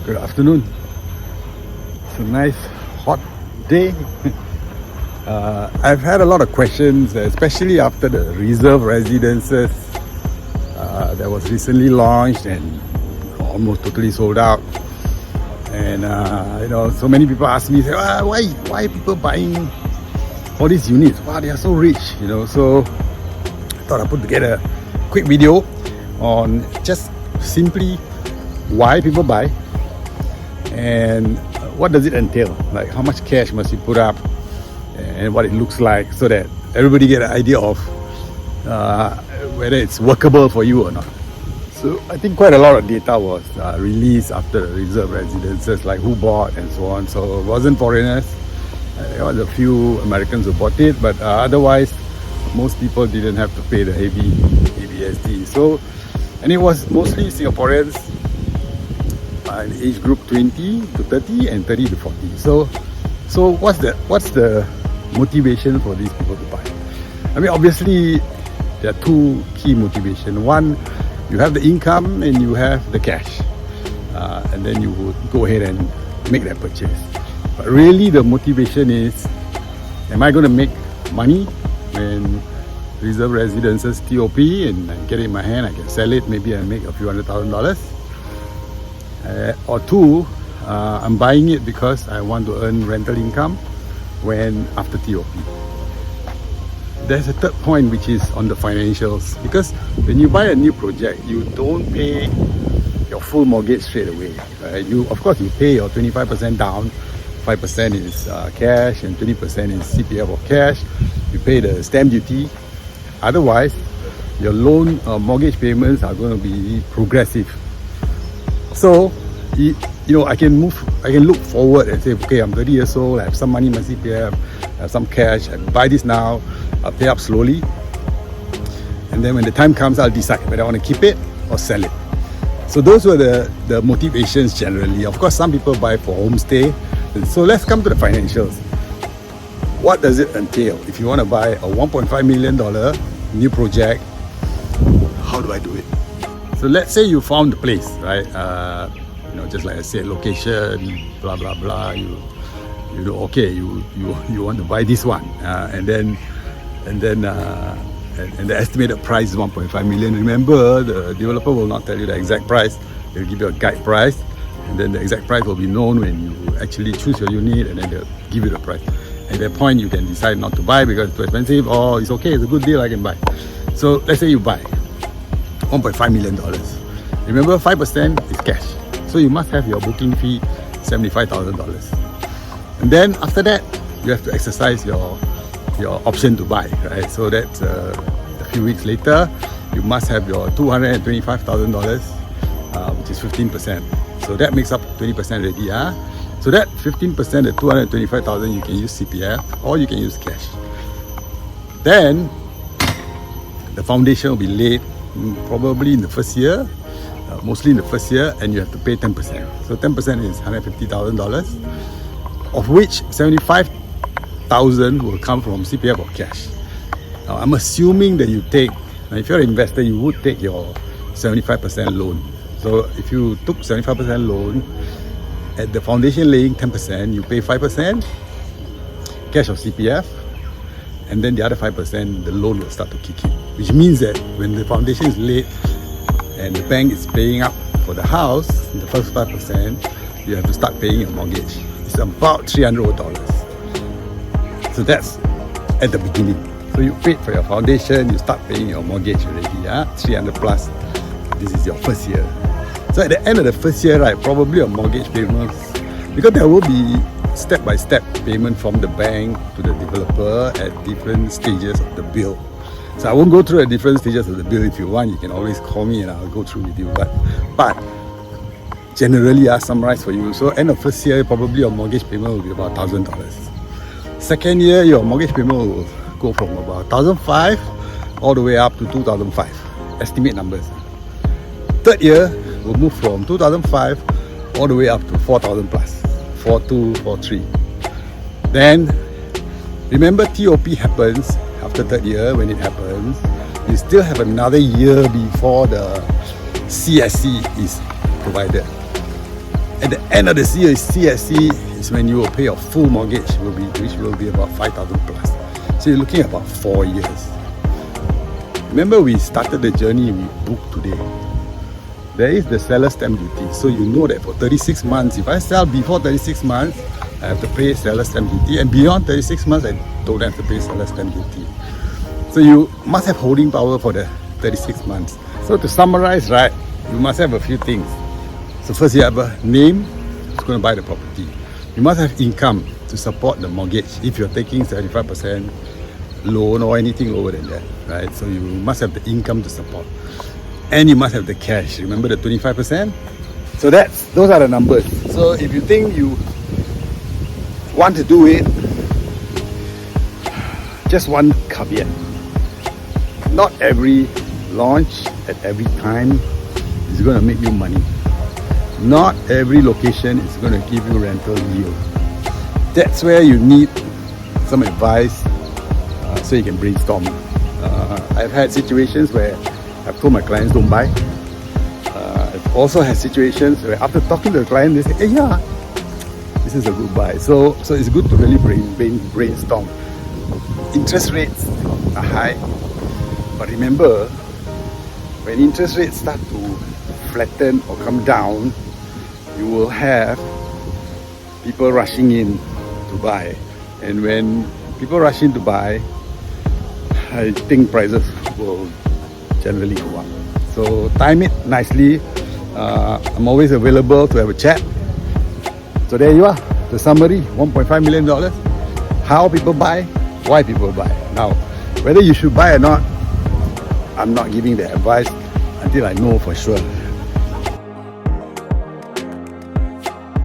Good afternoon. It's a nice hot day. I've had a lot of questions, especially after the reserve residences that was recently launched and almost totally sold out. And so many people ask me, why are people buying all these units? Wow, they are so rich, So I thought I'd put together a quick video on just simply why people buy and what does it entail, like how much cash must you put up and what it looks like, so that everybody get an idea of whether it's workable for you or not. So I think quite a lot of data was released after the reserve residences, like who bought and so on. So it wasn't foreigners. There was a few Americans who bought it, but otherwise most people didn't have to pay the heavy ABSD. So, and it was mostly Singaporeans in age group 20 to 30 and 30 to 40. So what's the motivation for these people to buy? I mean, obviously there are two key motivations. One, you have the income and you have the cash, and then you would go ahead and make that purchase. But really the motivation is, am I going to make money when reserve residences TOP and I get it in my hand, I can sell it, maybe I make a few $100,000. Or two, I'm buying it because I want to earn rental income when after TOP. There's a third point, which is on the financials, because when you buy a new project, you don't pay your full mortgage straight away. Right? Of course you pay your 25% down, 5% is cash and 20% is CPF or cash. You pay the stamp duty. Otherwise, your loan mortgage payments are going to be progressive. So, I can look forward and say, okay, I'm 30 years old, I have some money in my CPF, I have some cash, I buy this now, I'll pay up slowly. And then when the time comes, I'll decide whether I want to keep it or sell it. So those were the motivations generally. Of course, some people buy for homestay. So let's come to the financials. What does it entail? If you want to buy a $1.5 million new project, how do I do it? So let's say you found the place, right? Just like I said, location, blah blah blah. You want to buy this one, and the estimated price is 1.5 million. Remember, the developer will not tell you the exact price. They'll give you a guide price, and then the exact price will be known when you actually choose your unit, and then they'll give you the price. At that point, you can decide not to buy because it's too expensive, or it's okay, it's a good deal, I can buy. So let's say you buy $1.5 million. Remember, 5% is cash. So you must have your booking fee, $75,000. And then after that, you have to exercise your option to buy, right? So that's a few weeks later, you must have your $225,000, which is 15%. So that makes up 20% already. So that 15%, the $225,000, you can use CPF or you can use cash. Then the foundation will be laid probably in the first year, mostly in the first year, and you have to pay 10%. So 10% is $150,000, of which $75,000 will come from CPF or cash. Now I'm assuming that if you're an investor, you would take your 75% loan. So if you took 75% loan, at the foundation laying 10%, you pay 5% cash or CPF, and then the other 5%, the loan will start to kick in. Which means that when the foundation is laid and the bank is paying up for the house, the first 5%, you have to start paying your mortgage. It's about $300. So that's at the beginning. So you paid for your foundation, you start paying your mortgage already, 300 plus. This is your first year. So at the end of the first year, right, probably your mortgage payments, because there will be step-by-step payment from the bank to the developer at different stages of the bill. So I won't go through the different stages of the bill. If you want, you can always call me and I'll go through with you. But generally, I'll summarize for you. So end of first year, probably your mortgage payment will be about $1,000. Second year, your mortgage payment will go from about $1,500 all the way up to $2,500. Estimate numbers. Third year, will move from $2,500 all the way up to $4,000 plus. 4,200, 4,300. Then remember, TOP happens after third year. When it happens, you still have another year before the CSC is provided. At the end of the year, CSC is when you will pay your full mortgage, which will be about 5,000 plus. So you're looking at about 4 years. Remember, we started the journey, we booked today. There is the seller stamp duty. So you know that for 36 months, if I sell before 36 months, I have to pay seller stamp duty. And beyond 36 months, I don't have to pay seller stamp duty. So you must have holding power for the 36 months. So to summarize, right, you must have a few things. So first you have a name who's going to buy the property. You must have income to support the mortgage if you're taking 75% loan or anything lower than that, right? So you must have the income to support. And you must have the cash. Remember the 25%? So those are the numbers. So if you think you want to do it, just one caveat. Not every launch at every time is going to make you money. Not every location is going to give you rental yield. That's where you need some advice so you can brainstorm. I've had situations where I've told my clients don't buy. I've also had situations where after talking to the client, they say, hey, yeah, this is a good buy. So it's good to really brainstorm. Interest rates are high, but remember, when interest rates start to flatten or come down, you will have people rushing in to buy. And when people rush in to buy, I think prices will generally go up. So time it nicely. I'm always available to have a chat. So there you are, the summary, $1.5 million. How people buy, why people buy. Now, whether you should buy or not, I'm not giving the advice until I know for sure.